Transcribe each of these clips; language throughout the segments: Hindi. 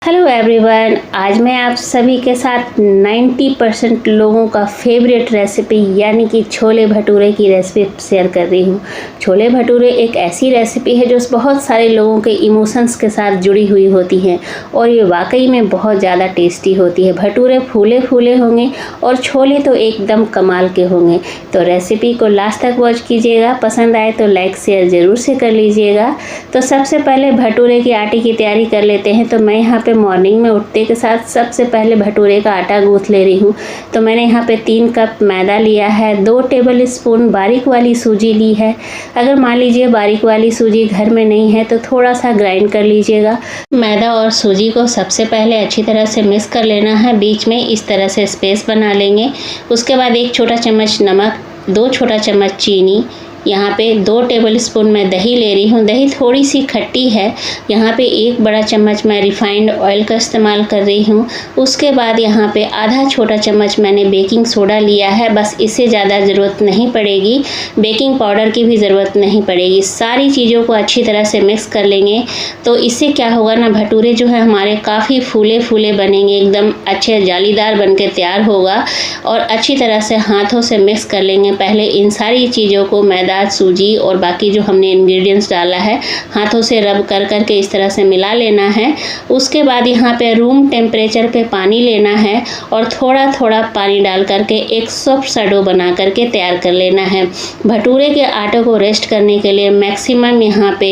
हेलो एवरीवन, आज मैं आप सभी के साथ 90% लोगों का फेवरेट रेसिपी यानी कि छोले भटूरे की रेसिपी शेयर कर रही हूँ। छोले भटूरे एक ऐसी रेसिपी है जो बहुत सारे लोगों के इमोशंस के साथ जुड़ी हुई होती है और ये वाकई में बहुत ज़्यादा टेस्टी होती है। भटूरे फूले फूले होंगे और छोले तो एकदम कमाल के होंगे। तो रेसिपी को लास्ट तक वॉच कीजिएगा। पसंद आए तो लाइक शेयर ज़रूर से कर लीजिएगा। तो सबसे पहले भटूरे की आटे की तैयारी कर लेते हैं। तो मैं यहाँ मॉर्निंग में उठते के साथ सबसे पहले भटूरे का आटा गूँथ ले रही हूँ। तो मैंने यहाँ पे 3 कप मैदा लिया है, 2 टेबल स्पून बारीक वाली सूजी ली है। अगर मान लीजिए बारीक वाली सूजी घर में नहीं है तो थोड़ा सा ग्राइंड कर लीजिएगा। मैदा और सूजी को सबसे पहले अच्छी तरह से मिक्स कर लेना है, बीच में इस तरह से स्पेस बना लेंगे। उसके बाद 1 छोटा चम्मच नमक, 2 छोटा चम्मच चीनी, यहाँ पे 2 टेबल स्पून मैं दही ले रही हूँ। दही थोड़ी सी खट्टी है। यहाँ पे 1 बड़ा चम्मच मैं रिफाइंड ऑयल का इस्तेमाल कर रही हूँ। उसके बाद यहाँ पे आधा छोटा चम्मच मैंने बेकिंग सोडा लिया है, बस इससे ज़्यादा ज़रूरत नहीं पड़ेगी। बेकिंग पाउडर की भी ज़रूरत नहीं पड़ेगी। सारी चीज़ों को अच्छी तरह से मिक्स कर लेंगे। तो इससे क्या होगा ना, भटूरे जो है हमारे काफ़ी फूले फूले बनेंगे, एकदम अच्छे जालीदार बन के तैयार होगा। और अच्छी तरह से हाथों से मिक्स कर लेंगे। पहले इन सारी चीज़ों को मैदा, सूजी और बाकी जो हमने इंग्रेडिएंट्स डाला है हाथों से रब कर करके इस तरह से मिला लेना है। उसके बाद यहाँ पे रूम टेम्परेचर पे पानी लेना है और थोड़ा थोड़ा पानी डाल करके एक सॉफ्ट सा डो बना करके तैयार कर लेना है। भटूरे के आटे को रेस्ट करने के लिए मैक्सिमम यहाँ पे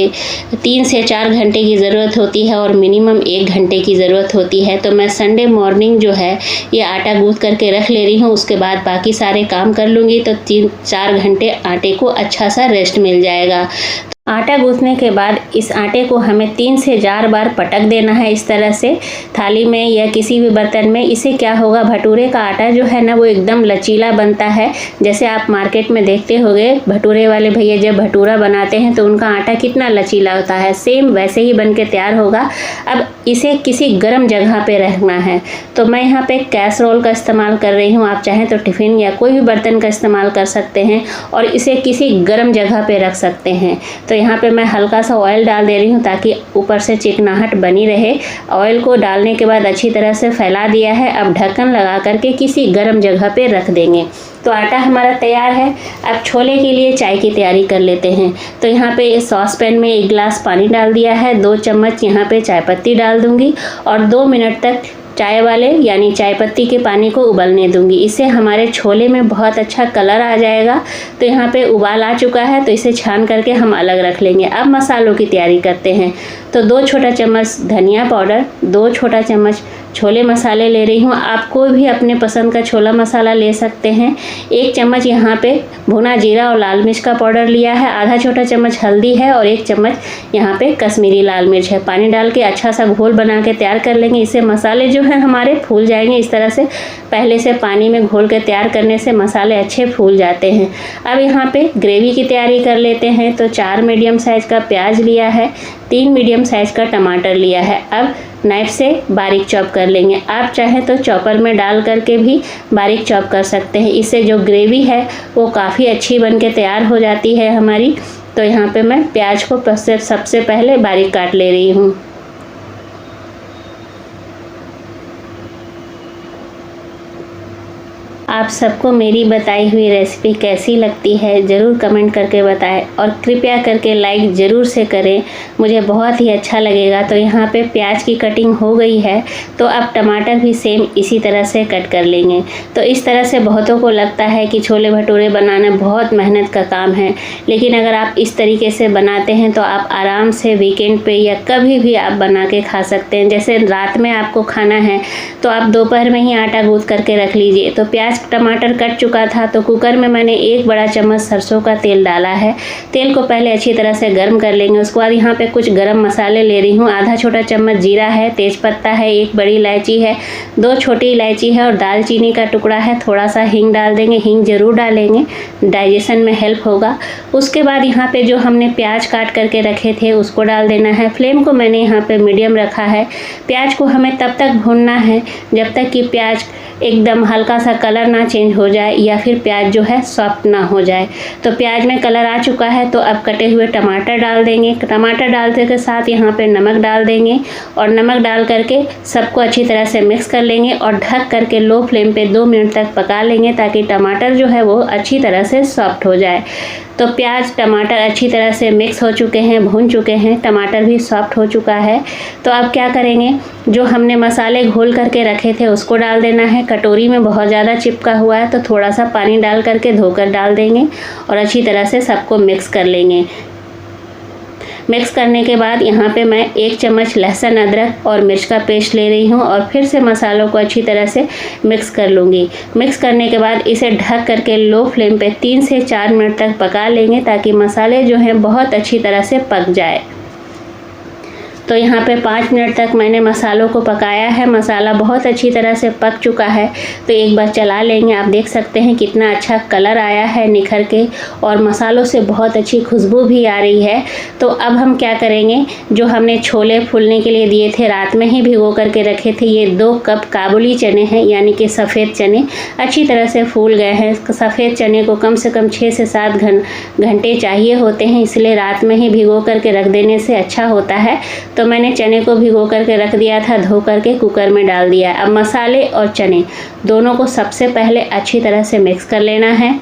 3 से 4 घंटे की ज़रूरत होती है और मिनिमम 1 घंटे की ज़रूरत होती है। तो मैं संडे मॉर्निंग जो है ये आटा गूँथ करके रख ले रही हूँ। उसके बाद बाकी सारे काम कर लूँगी तो 3-4 घंटे आटे को अच्छा सा रेस्ट मिल जाएगा। आटा गूँथने के बाद इस आटे को हमें 3 से 4 बार पटक देना है इस तरह से थाली में या किसी भी बर्तन में। इससे क्या होगा, भटूरे का आटा जो है ना वो एकदम लचीला बनता है। जैसे आप मार्केट में देखते होंगे भटूरे वाले भैया जब भटूरा बनाते हैं तो उनका आटा कितना लचीला होता है, सेम वैसे ही बन के तैयार होगा। अब इसे किसी गर्म जगह पे रखना है। तो मैं यहाँ पे कैसरोल का इस्तेमाल कर रही हूँ। आप चाहें तो टिफ़िन या कोई भी बर्तन का इस्तेमाल कर सकते हैं और इसे किसी गर्म जगह पे रख सकते हैं। तो यहाँ पे मैं हल्का सा ऑयल डाल दे रही हूँ ताकि ऊपर से चिकनाहट बनी रहे। ऑयल को डालने के बाद अच्छी तरह से फैला दिया है। अब ढक्कन लगा करके किसी गर्म जगह पे रख देंगे। तो आटा हमारा तैयार है। अब छोले के लिए चाय की तैयारी कर लेते हैं। तो यहाँ पे सॉस पैन में 1 गिलास पानी डाल दिया है, 2 चम्मच यहाँ पे चाय पत्ती डाल दूँगी और 2 मिनट तक चाय वाले यानी चाय पत्ती के पानी को उबलने दूंगी। इससे हमारे छोले में बहुत अच्छा कलर आ जाएगा। तो यहाँ पे उबाल आ चुका है तो इसे छान करके हम अलग रख लेंगे। अब मसालों की तैयारी करते हैं। तो 2 छोटा चम्मच धनिया पाउडर, 2 छोटा चम्मच छोले मसाले ले रही हूँ। आप कोई भी अपने पसंद का छोला मसाला ले सकते हैं। 1 चम्मच यहाँ पे भुना जीरा और लाल मिर्च का पाउडर लिया है, आधा छोटा चम्मच हल्दी है और 1 चम्मच यहाँ पे कश्मीरी लाल मिर्च है। पानी डाल के अच्छा सा घोल बना के तैयार कर लेंगे। इससे मसाले जो हैं हमारे फूल जाएंगे। इस तरह से पहले से पानी में घोल के तैयार करने से मसाले अच्छे फूल जाते हैं। अब यहाँ पे ग्रेवी की तैयारी कर लेते हैं। तो 4 मीडियम साइज़ का प्याज लिया है, 3 मीडियम साइज़ का टमाटर लिया है। अब नाइफ से बारीक चॉप कर लेंगे। आप चाहें तो चॉपर में डाल करके भी बारीक चॉप कर सकते हैं। इससे जो ग्रेवी है वो काफ़ी अच्छी बन के तैयार हो जाती है हमारी। तो यहाँ पे मैं प्याज को सबसे पहले बारीक काट ले रही हूँ। आप सबको मेरी बताई हुई रेसिपी कैसी लगती है ज़रूर कमेंट करके बताएं और कृपया करके लाइक ज़रूर से करें, मुझे बहुत ही अच्छा लगेगा। तो यहाँ पे प्याज की कटिंग हो गई है। तो अब टमाटर भी सेम इसी तरह से कट कर लेंगे। तो इस तरह से बहुतों को लगता है कि छोले भटूरे बनाना बहुत मेहनत का काम है, लेकिन अगर आप इस तरीके से बनाते हैं तो आप आराम से वीकेंड पे या कभी भी आप बना के खा सकते हैं। जैसे रात में आपको खाना है तो आप दोपहर में ही आटा गूँथ करके रख लीजिए। तो प्याज टमाटर कट चुका था तो कुकर में मैंने 1 बड़ा चम्मच सरसों का तेल डाला है। तेल को पहले अच्छी तरह से गर्म कर लेंगे। उसके बाद यहाँ पे कुछ गरम मसाले ले रही हूँ। आधा छोटा चम्मच जीरा है, तेज़पत्ता है, 1 बड़ी इलायची है, 2 छोटी इलायची है और दालचीनी का टुकड़ा है। थोड़ा सा हींग डाल देंगे, हींग ज़रूर डालेंगे, डाइजेशन में हेल्प होगा। उसके बाद यहाँ पे जो हमने प्याज काट करके रखे थे उसको डाल देना है। फ्लेम को मैंने यहाँ पे मीडियम रखा है। प्याज को हमें तब तक भूनना है जब तक कि प्याज एकदम हल्का सा कलर ना चेंज हो जाए या फिर प्याज जो है सॉफ्ट ना हो जाए। तो प्याज में कलर आ चुका है, तो अब कटे हुए टमाटर डाल देंगे। टमाटर डालते के साथ यहाँ पे नमक डाल देंगे और नमक डाल करके सबको अच्छी तरह से मिक्स कर लेंगे और ढक करके लो फ्लेम पे 2 मिनट तक पका लेंगे ताकि टमाटर जो है वो अच्छी तरह से सॉफ्ट हो जाए। तो प्याज टमाटर अच्छी तरह से मिक्स हो चुके हैं, भून चुके हैं, टमाटर भी सॉफ्ट हो चुका है। तो अब क्या करेंगे, जो हमने मसाले घोल करके रखे थे उसको डाल देना है। कटोरी में बहुत ज़्यादा चिपका हुआ है तो थोड़ा सा पानी डाल करके धोकर डाल देंगे और अच्छी तरह से सबको मिक्स कर लेंगे। मिक्स करने के बाद यहाँ पे मैं 1 चम्मच लहसुन अदरक और मिर्च का पेस्ट ले रही हूँ और फिर से मसालों को अच्छी तरह से मिक्स कर लूँगी। मिक्स करने के बाद इसे ढक करके लो फ्लेम पे 3 से 4 मिनट तक पका लेंगे ताकि मसाले जो हैं बहुत अच्छी तरह से पक जाए। तो यहाँ पे 5 मिनट तक मैंने मसालों को पकाया है। मसाला बहुत अच्छी तरह से पक चुका है, तो एक बार चला लेंगे। आप देख सकते हैं कितना अच्छा कलर आया है निखर के और मसालों से बहुत अच्छी खुशबू भी आ रही है। तो अब हम क्या करेंगे, जो हमने छोले फूलने के लिए दिए थे, रात में ही भिगो करके रखे थे, ये 2 कप काबुली चने हैं यानी कि सफ़ेद चने अच्छी तरह से फूल गए हैं। सफ़ेद चने को कम से कम 6 से 7 घंटे चाहिए होते हैं, इसलिए रात में ही भिगो करके रख देने से अच्छा होता है। तो मैंने चने को भिगो करके रख दिया था, धो करके कुकर में डाल दिया। अब मसाले और चने दोनों को सबसे पहले अच्छी तरह से मिक्स कर लेना है।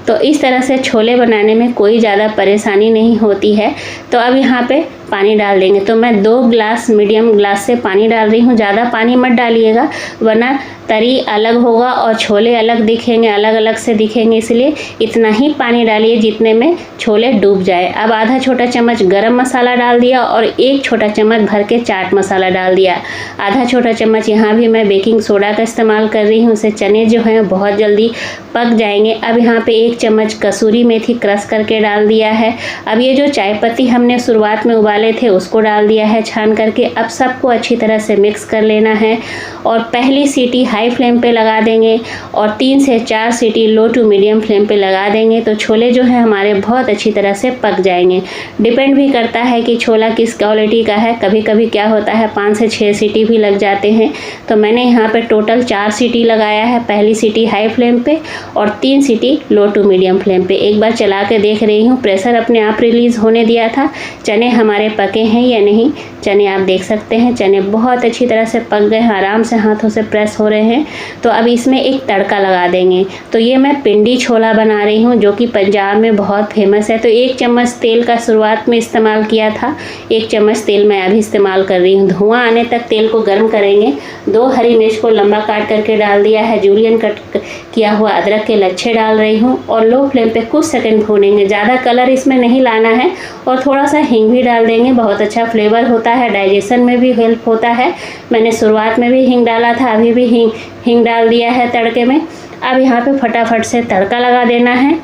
तो इस तरह से छोले बनाने में कोई ज़्यादा परेशानी नहीं होती है। तो अब यहाँ पे पानी डाल देंगे। तो मैं 2 ग्लास मीडियम ग्लास से पानी डाल रही हूँ, ज़्यादा पानी मत डालिएगा वरना तरी अलग होगा और छोले अलग दिखेंगे, अलग अलग से दिखेंगे, इसलिए इतना ही पानी डालिए जितने में छोले डूब जाए। अब आधा छोटा चम्मच गरम मसाला डाल दिया और 1 छोटा चम्मच भर के चाट मसाला डाल दिया। आधा छोटा चम्मच यहाँ भी मैं बेकिंग सोडा का इस्तेमाल कर रही हूँ, उससे चने जो हैं बहुत जल्दी पक जाएंगे। अब यहाँ पे 1 चम्मच कसूरी मेथी क्रश करके डाल दिया है। अब ये जो चाय पत्ती हमने शुरुआत में उबाले थे उसको डाल दिया है छान करके। अब सबको अच्छी तरह से मिक्स कर लेना है और पहली सीटी हाई फ्लेम पे लगा देंगे और 3 से 4 सीटी लो टू मीडियम फ्लेम पे लगा देंगे। तो छोले जो है हमारे बहुत अच्छी तरह से पक जाएंगे। डिपेंड भी करता है कि छोला किस क्वालिटी का है, कभी कभी क्या होता है 5 से 6 सीटी भी लग जाते हैं। तो मैंने यहाँ पे टोटल 4 सीटी लगाया है, पहली सीटी हाई फ्लेम पे और 3 सीटी लो टू मीडियम फ्लेम पे। एक बार चला के देख रही हूँ, प्रेशर अपने आप रिलीज़ होने दिया था। चने हमारे पके हैं या नहीं, चने आप देख सकते हैं, चने बहुत अच्छी तरह से पक गए हैं, आराम से हाथों से प्रेस हो रहे हैं। तो अब इसमें एक तड़का लगा देंगे। तो ये मैं पिंडी छोला बना रही हूँ जो कि पंजाब में बहुत फेमस है। तो 1 चम्मच तेल का शुरुआत में इस्तेमाल किया था, 1 चम्मच तेल मैं अभी इस्तेमाल कर रही हूँ। धुआं आने तक तेल को गर्म करेंगे। 2 हरी मिर्च को लंबा काट करके डाल दिया है, जूलियन कट किया हुआ अदरक के लच्छे डाल रही हूँ और लो फ्लेम पे कुछ सेकंड भूनेंगे। ज़्यादा कलर इसमें नहीं लाना है और थोड़ा सा हींग भी डाल देंगे, बहुत अच्छा फ्लेवर होता है, डाइजेशन में भी हेल्प होता है। मैंने शुरुआत में भी हींग डाला था, अभी भी हींग डाल दिया है तड़के में। अब यहाँ पे फटाफट से तड़का लगा देना है।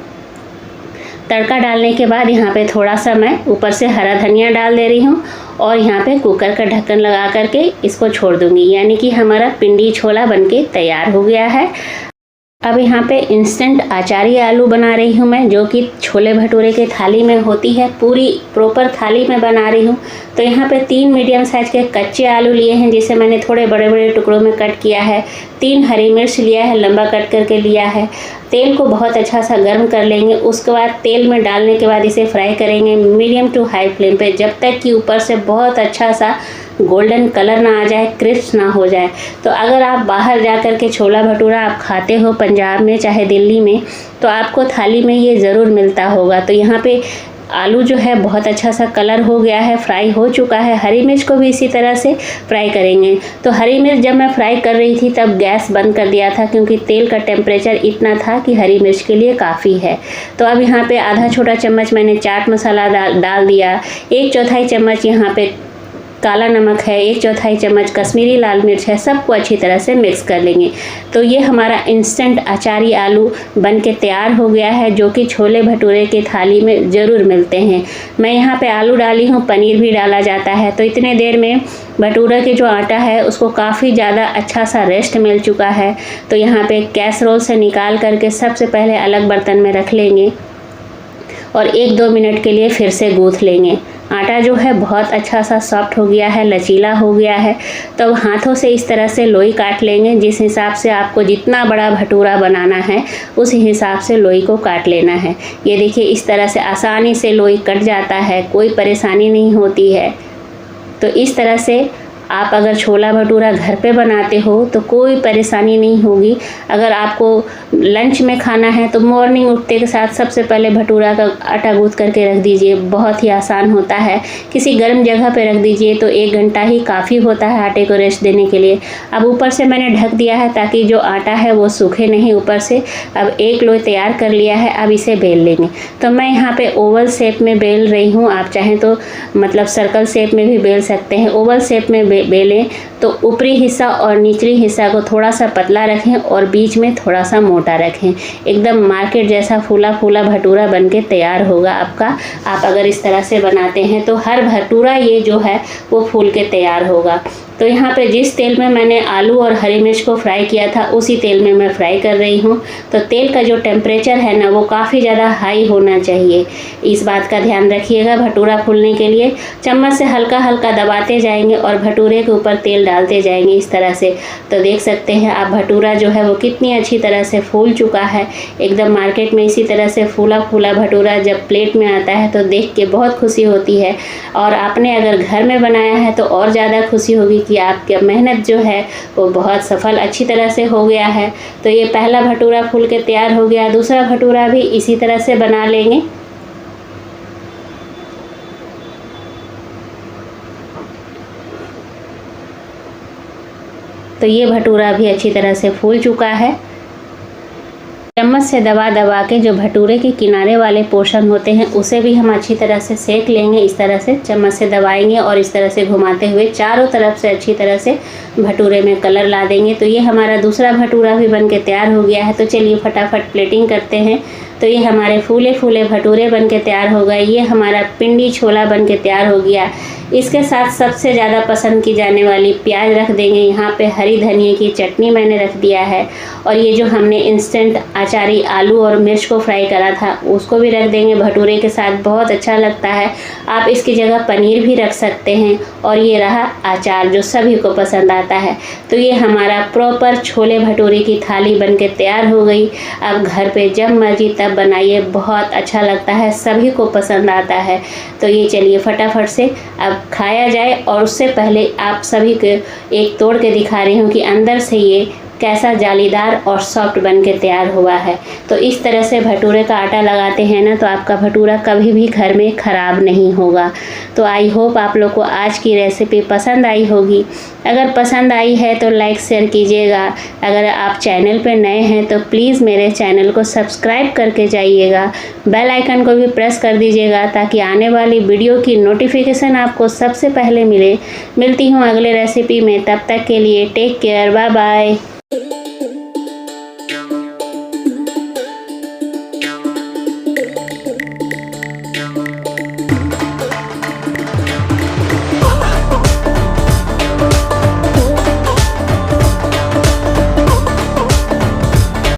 तड़का डालने के बाद यहाँ पे थोड़ा सा मैं ऊपर से हरा धनिया डाल दे रही हूँ और यहाँ पे कुकर का ढक्कन लगा करके इसको छोड़ दूँगी, यानी कि हमारा पिंडी छोला बनके तैयार हो गया है। अब यहाँ पे इंस्टेंट अचारी आलू बना रही हूँ मैं, जो कि छोले भटूरे के थाली में होती है, पूरी प्रॉपर थाली में बना रही हूँ। तो यहाँ पे 3 मीडियम साइज़ के कच्चे आलू लिए हैं जिसे मैंने थोड़े बड़े बड़े टुकड़ों में कट किया है। 3 हरी मिर्च लिया है, लंबा कट करके लिया है। तेल को बहुत अच्छा सा गर्म कर लेंगे। उसके बाद तेल में डालने के बाद इसे फ्राई करेंगे मीडियम टू हाई फ्लेम पे, जब तक कि ऊपर से बहुत अच्छा सा गोल्डन कलर ना आ जाए, क्रिस्प ना हो जाए। तो अगर आप बाहर जा कर के छोला भटूरा आप खाते हो पंजाब में चाहे दिल्ली में, तो आपको थाली में ये ज़रूर मिलता होगा। तो यहाँ पे आलू जो है बहुत अच्छा सा कलर हो गया है, फ्राई हो चुका है। हरी मिर्च को भी इसी तरह से फ्राई करेंगे। तो हरी मिर्च जब मैं फ्राई कर रही थी तब गैस बंद कर दिया था, क्योंकि तेल का टेम्परेचर इतना था कि हरी मिर्च के लिए काफ़ी है। तो अब यहाँ पे आधा छोटा चम्मच मैंने चाट मसाला डाल दिया, 1/4 चम्मच यहाँ पे काला नमक है, 1/4 चम्मच कश्मीरी लाल मिर्च है। सबको अच्छी तरह से मिक्स कर लेंगे। तो ये हमारा इंस्टेंट अचारी आलू बन के तैयार हो गया है, जो कि छोले भटूरे के थाली में ज़रूर मिलते हैं। मैं यहाँ पे आलू डाली हूँ, पनीर भी डाला जाता है। तो इतने देर में भटूरे के जो आटा है उसको काफ़ी ज़्यादा अच्छा सा रेस्ट मिल चुका है। तो यहाँ पे कैसरोल से निकाल करके सबसे पहले अलग बर्तन में रख लेंगे और 1-2 मिनट के लिए फिर से गूँथ लेंगे। आटा जो है बहुत अच्छा सा सॉफ्ट हो गया है, लचीला हो गया है। तो अब हाथों से इस तरह से लोई काट लेंगे। जिस हिसाब से आपको जितना बड़ा भटूरा बनाना है उस हिसाब से लोई को काट लेना है। ये देखिए इस तरह से आसानी से लोई कट जाता है, कोई परेशानी नहीं होती है। तो इस तरह से आप अगर छोला भटूरा घर पे बनाते हो तो कोई परेशानी नहीं होगी। अगर आपको लंच में खाना है तो मॉर्निंग उठते के साथ सबसे पहले भटूरा का आटा गूँथ करके रख दीजिए, बहुत ही आसान होता है। किसी गर्म जगह पे रख दीजिए तो 1 घंटा ही काफ़ी होता है आटे को रेस्ट देने के लिए। अब ऊपर से मैंने ढक दिया है ताकि जो आटा है वो सूखे नहीं ऊपर से। अब एक लोई तैयार कर लिया है, अब इसे बेल लेंगे। तो मैं यहाँ पे ओवल शेप में बेल रही हूँ, आप चाहें तो मतलब सर्कल शेप में भी बेल सकते हैं। ओवल शेप में बेलें तो ऊपरी हिस्सा और निचली हिस्सा को थोड़ा सा पतला रखें और बीच में थोड़ा सा मोटा रखें। एकदम मार्केट जैसा फूला फूला भटूरा बनके तैयार होगा आपका। आप अगर इस तरह से बनाते हैं तो हर भटूरा ये जो है वो फूल के तैयार होगा। तो यहाँ पे जिस तेल में मैंने आलू और हरी मिर्च को फ्राई किया था उसी तेल में मैं फ्राई कर रही हूँ। तो तेल का जो टेम्परेचर है ना वो काफ़ी ज़्यादा हाई होना चाहिए, इस बात का ध्यान रखिएगा। भटूरा फूलने के लिए चम्मच से हल्का हल्का दबाते जाएंगे और भटूरे के ऊपर तेल डालते जाएंगे इस तरह से। तो देख सकते हैं आप भटूरा जो है वो कितनी अच्छी तरह से फूल चुका है। एकदम मार्केट में इसी तरह से फूला फूला भटूरा जब प्लेट में आता है तो देख के बहुत खुशी होती है। और आपने अगर घर में बनाया है तो और ज़्यादा खुशी होगी कि आपकी मेहनत जो है वो बहुत सफल अच्छी तरह से हो गया है। तो ये पहला भटूरा फूल के तैयार हो गया, दूसरा भटूरा भी इसी तरह से बना लेंगे। तो ये भटूरा भी अच्छी तरह से फूल चुका है। चम्मच से दबा दबा के जो भटूरे के किनारे वाले पोर्शन होते हैं उसे भी हम अच्छी तरह से सेक लेंगे। इस तरह से चम्मच से दबाएंगे और इस तरह से घुमाते हुए चारों तरफ से अच्छी तरह से भटूरे में कलर ला देंगे। तो ये हमारा दूसरा भटूरा भी बनके तैयार हो गया है। तो चलिए फटाफट प्लेटिंग करते हैं। तो ये हमारे फूले फूले भटूरे बनके तैयार हो गए। ये हमारा पिंडी छोला बनके तैयार हो गया। इसके साथ सबसे ज़्यादा पसंद की जाने वाली प्याज रख देंगे। यहाँ पे हरी धनिया की चटनी मैंने रख दिया है और ये जो हमने इंस्टेंट अचारी आलू और मिर्च को फ्राई करा था उसको भी रख देंगे भटूरे के साथ, बहुत अच्छा लगता है। आप इसकी जगह पनीर भी रख सकते हैं। और ये रहा अचार जो सभी को पसंद आता है। तो ये हमारा प्रॉपर छोले भटूरे की थाली बनके तैयार हो गई। आप घर पे जब मर्जी तब बनाइए, बहुत अच्छा लगता है, सभी को पसंद आता है। तो ये चलिए फटाफट से अब खाया जाए। और उससे पहले आप सभी को एक तोड़ के दिखा रही हूँ कि अंदर से ये कैसा जालीदार और सॉफ्ट बन के तैयार हुआ है। तो इस तरह से भटूरे का आटा लगाते हैं ना तो आपका भटूरा कभी भी घर में ख़राब नहीं होगा। तो आई होप आप लोग को आज की रेसिपी पसंद आई होगी। अगर पसंद आई है तो लाइक शेयर कीजिएगा। अगर आप चैनल पर नए हैं तो प्लीज़ मेरे चैनल को सब्सक्राइब करके जाइएगा। बेल आइकन को भी प्रेस कर दीजिएगा ताकि आने वाली वीडियो की नोटिफिकेशन आपको सबसे पहले मिले। मिलती हूँ अगले रेसिपी में, तब तक के लिए टेक केयर, बाय बाय।